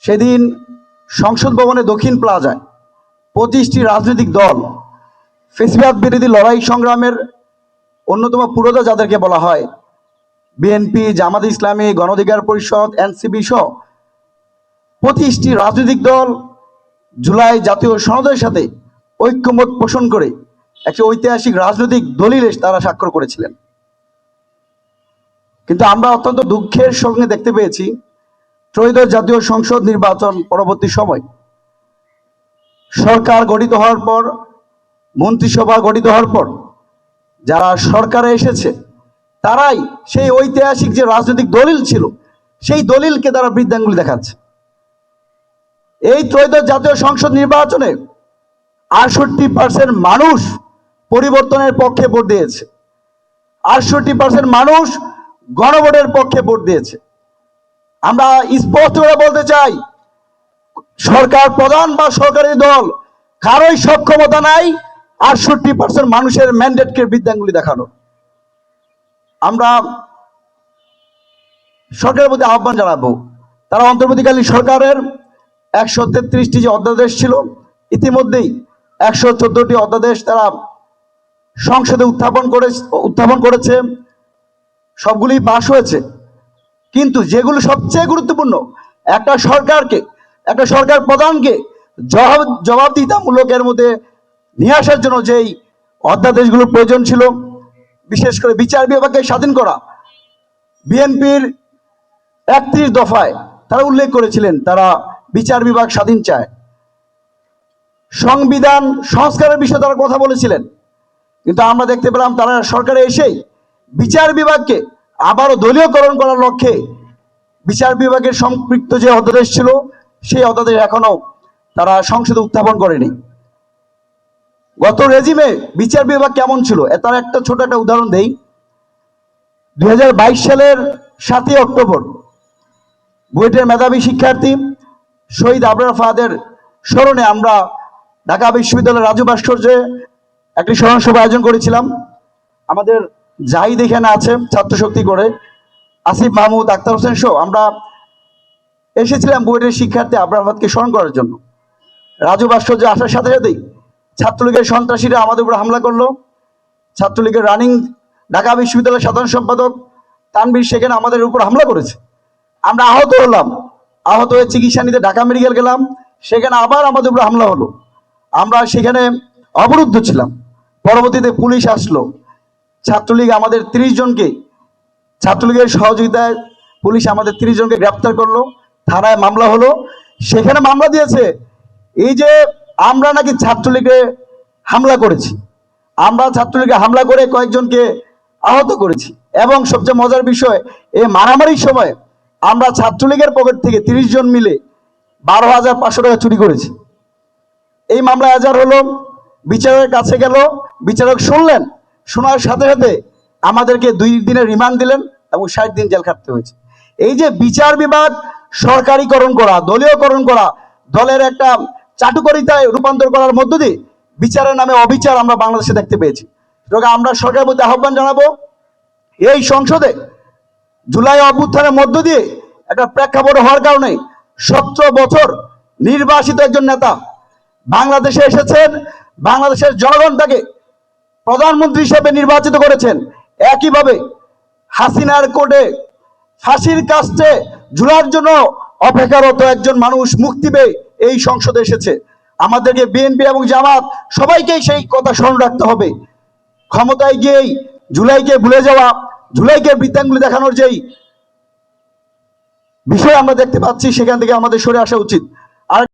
সেদিন সংসদ ভবনে দক্ষিণ প্লাজায় 25টি রাজনৈতিক দল ফেসিবাদ বিরোধী লড়াই সংগ্রামের অন্যতম পুরোধা যাদেরকে বলা হয় বিএনপি, জামাত ইসলামী, গণ অধিকার পরিষদ, এনসিপি সহ 25টি রাজনৈতিক দল জুলাই জাতীয় সনদের সাথে ঐক্যমত পোষণ করে একটি ঐতিহাসিক রাজনৈতিক দলিলে তারা স্বাক্ষর করেছিলেন। কিন্তু আমরা অত্যন্ত দুঃখের সঙ্গে দেখতে পেয়েছি ত্রয়োদশ জাতীয় সংসদ নির্বাচন পরবর্তী সময় সরকার গঠিত হওয়ার পর, মন্ত্রিসভা গঠিত হওয়ার পর যারা সরকারে এসেছে তারাই সেই ঐতিহাসিক যে রাজনৈতিক দলিল ছিল সেই দলিলকে তারা বৃদ্ধাঙ্গুলি দেখাচ্ছে। এই ত্রয়োদশ জাতীয় সংসদ নির্বাচনে 68% মানুষ পরিবর্তনের পক্ষে ভোট দিয়েছে, 68% মানুষ গণভোটের পক্ষে ভোট দিয়েছে। আমরা স্পষ্ট করে বলতে চাই, সরকার প্রধান বা সরকারি দল কারোই সক্ষমতা নাই 68% মানুষের ম্যান্ডেটকে বৃদ্ধাঙ্গুলি দেখানো। আমরা সরকারের প্রতি আহ্বান জানাবো, তারা অন্তর্বর্তীকালীন সরকারের 133টি যে অধ্যাদেশ ছিল ইতিমধ্যেই 114টি অধ্যাদেশ তারা সংসদে উত্থাপন করেছে, সবগুলি পাশ হয়েছে। কিন্তু যেগুলো সবচেয়ে গুরুত্বপূর্ণ, একটা সরকার প্রধানকে জবাবদিহিতামূলকের মধ্যে নিয়ে আসার জন্য যেই অধ্যাদেশগুলোর প্রয়োজন ছিল, বিশেষ করে বিচার বিভাগকে স্বাধীন করা, বিএনপির 31 দফায় তারা উল্লেখ করেছিলেন তারা বিচার বিভাগ স্বাধীন চায়। সংবিধান সংস্কারের বিষয়ে তারা কথা বলেছিলেন, কিন্তু আমরা দেখতে পেলাম তারা সরকারে এসেই বিচার বিভাগকে আবারও দলীয়করণ করার লক্ষ্যে বিচার বিভাগের সম্পৃক্ত যে অধ্যাদেশ ছিল সেই অধ্যাদেশ এখনো তারা সংসদে উত্থাপন করেনি। গত রেজিমে বিচার বিভাগ কেমন ছিল তার একটা ছোট একটা উদাহরণ দেই। 2022 সালের 7ই অক্টোবর বুয়েটের মেধাবী শিক্ষার্থী শহীদ আবরার ফাহাদের স্মরণে আমরা ঢাকা বিশ্ববিদ্যালয়ের রাজু ভাস্কর্যে একটি স্মরণ সভা আয়োজন করেছিলাম। আমাদের জাহিদ এখানে আছে ছাত্র শক্তি করে, আসিফ মাহমুদ, আক্তার হোসেন সহ আমরা এসেছিলাম বুয়েটের শিক্ষার্থী আবরার ফাহাদকে স্মরণ করার জন্য। রাজু ভাস্কর্যে আসার সাথে সাথেই ছাত্রলীগের সন্ত্রাসীরা আমাদের উপর হামলা করলো। ছাত্রলীগের রানিং ঢাকা বিশ্ববিদ্যালয়ের সাধারণ সম্পাদক তানভীর সেখানে আমাদের উপর হামলা করেছে। আমরা আহত হলাম, আহত হয়ে চিকিৎসা নিতে ঢাকা মেডিকেল গেলাম, সেখানে আবার আমাদের উপর হামলা হলো। আমরা সেখানে অবরুদ্ধ ছিলাম, পরবর্তীতে পুলিশ আসলো। ছাত্রলীগ আমাদের 30 জনকে, ছাত্রলীগের সহযোগিতায় পুলিশ আমাদের 30 জনকে গ্রেপ্তার করলো, থানায় মামলা হলো। সেখানে মামলা দিয়েছে এই যে আমরা নাকি ছাত্রলীগে হামলা করেছি, আমরা ছাত্রলীগে হামলা করে কয়েকজনকে আহত করেছি। এবং সবচেয়ে মজার বিষয়, এই মারামারির সময় আমরা ছাত্রলীগের পকেট থেকে 30 জন মিলে 12,500 টাকা চুরি করেছি। এই মামলা এজাহার হলো, বিচারকের কাছে গেল, বিচারক শুনলেন, শোনার সাথে সাথে আমাদেরকে 2 দিনের রিমান্ড দিলেন এবং 60 দিন জেল খাটতে হয়েছে। এই যে বিচার বিভাগ সরকারিকরণ করা, দলীয়করণ করা, দলের একটা চাটুকারিতায় রূপান্তর করার মধ্য দিয়ে বিচারের নামে অবিচার আমরা বাংলাদেশে দেখতে পেয়েছি। আমরা সরকারের প্রতি আহ্বান জানাবো, এই সংসদে জুলাই অভ্যুত্থানের মধ্য দিয়ে একটা প্রেক্ষাপট হওয়ার কারণে 17 বছর নির্বাসিত একজন নেতা বাংলাদেশে এসেছেন, বাংলাদেশের জনগণ তাকে প্রধানমন্ত্রী হিসেবে নির্বাচিত করেছেন। একইভাবে হাসিনার কোর্টে ফাঁসির কাস্টে ঝুলার জন্য অপেক্ষারত একজন মানুষ মুক্তি পেয়ে এই সংসদে এসেছে। আমাদেরকে বিএনপি এবং জামাত সবাইকেই সেই কথা স্মরণ রাখতে হবে। ক্ষমতায় গিয়েই জুলাইকে ভুলে যাওয়া, জুলাইকে বৃত্তাঙ্গুলি দেখানোর যেই বিষয় আমরা দেখতে পাচ্ছি, সেখান থেকে আমাদের সরে আসা উচিত।